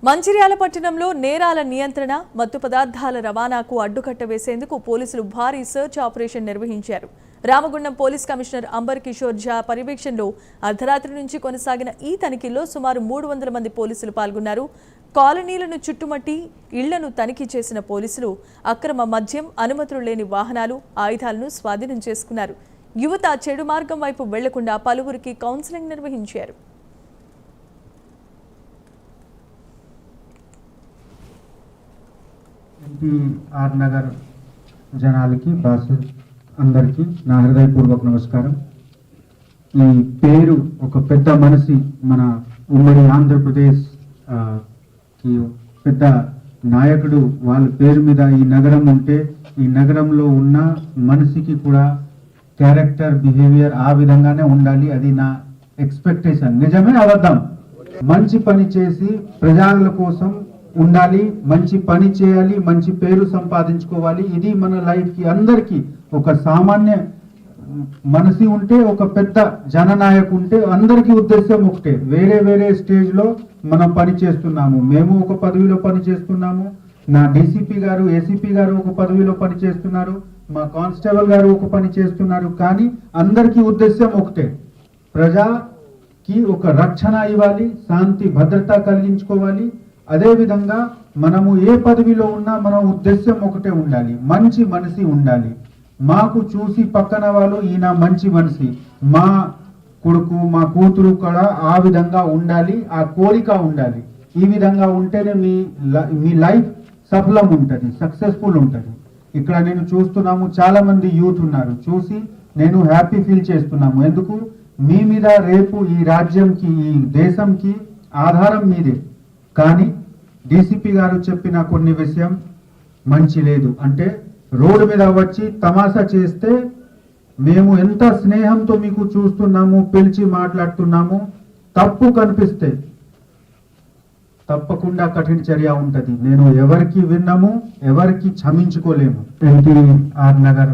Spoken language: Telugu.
మంచిర్యాల పట్టణంలో నేరాల నియంత్రణ, మత్తు పదార్థాల రవాణాకు అడ్డుకట్ట వేసేందుకు పోలీసులు భారీ సర్చ్ ఆపరేషన్ నిర్వహించారు. రామగుండం పోలీస్ కమిషనర్ అంబర్ కిషోర్ ఝా పర్యవేక్షణలో అర్ధరాత్రి నుంచి కొనసాగిన ఈ తనిఖీల్లో సుమారు 300 మంది పోలీసులు పాల్గొన్నారు. కాలనీలను చుట్టుముట్టి ఇళ్లను తనిఖీ చేసిన పోలీసులు అక్రమ మద్యం, అనుమతులు లేని వాహనాలు, ఆయుధాలను స్వాధీనం చేసుకున్నారు. యువత చెడు మార్గం వైపు వెళ్లకుండా పలువురికి కౌన్సిలింగ్ నిర్వహించారు. ఆర్ నగర్ జనాలకి బాసు అందరికీ నా హృదయపూర్వక నమస్కారం. ఈ పేరు ఒక పెద్ద మనసి మన ఉమ్మడి ఆంధ్రప్రదేశ్ కి పెద్ద నాయకుడు వాళ్ళ పేరు మీద ఈ నగరం ఉంటే ఈ నగరంలో ఉన్న మనిషికి కూడా క్యారెక్టర్ బిహేవియర్ ఆ విధంగానే ఉండాలి. అది నా ఎక్స్పెక్టేషన్. నిజమే అబద్ధం? మంచి పని చేసి ప్రజల కోసం ఉండాలి, మంచి పని చేయాలి, మంచి పేరు సంపాదించుకోవాలి. ఇది మన లైఫ్ కి అందరికి ఒక సామాన్య మనసి ఉంటే, ఒక పెద్ద జననాయకు ఉంటే అందరికీ ఉద్దేశం ఒకటే. వేరే వేరే స్టేజ్ లో మనం పని చేస్తున్నాము. మేము ఒక పదవిలో పని చేస్తున్నాము, నా డీసీపీ గారు, ఏసీపీ గారు ఒక పదవిలో పని చేస్తున్నారు, మా కానిస్టేబుల్ గారు ఒక పని చేస్తున్నారు. కానీ అందరికీ ఉద్దేశం ఒకటే, ప్రజాకి ఒక రక్షణ ఇవ్వాలి, శాంతి భద్రత కలిగించుకోవాలి. అదే విధంగా మనము ఏ పదవిలో ఉన్నా మన ఉద్దేశం ఒకటే ఉండాలి, మంచి మనిషి ఉండాలి. మాకు చూసి పక్కన వాళ్ళు ఈయన మంచి మనిషి, మా కొడుకు మా కూతురు కూడా ఆ విధంగా ఉండాలి, ఆ కోరిక ఉండాలి. ఈ విధంగా ఉంటేనే మీ లైఫ్ సఫలం ఉంటుంది, సక్సెస్ఫుల్ ఉంటుంది. ఇక్కడ నేను చూస్తున్నాము చాలా మంది యూత్ ఉన్నారు, చూసి నేను హ్యాపీ ఫీల్ చేస్తున్నాము. ఎందుకు? మీ మీద రేపు ఈ రాజ్యంకి, ఈ దేశంకి ఆధారం మీదే. కానీ డీసీపీ గారు చెప్పిన కొన్ని విషయం మంచి లేదు. అంటే రోడ్డు మీద వచ్చి తమాషా చేస్తే మేము ఎంత స్నేహంతో మీకు చూస్తున్నాము, పిలిచి మాట్లాడుతున్నాము, తప్పు కనిపిస్తే తప్పకుండా కఠిన చర్య ఉంటది. నేను ఎవరికి విన్నాము, ఎవరికి క్షమించుకోలేము. ఎన్టీఆర్ నగర్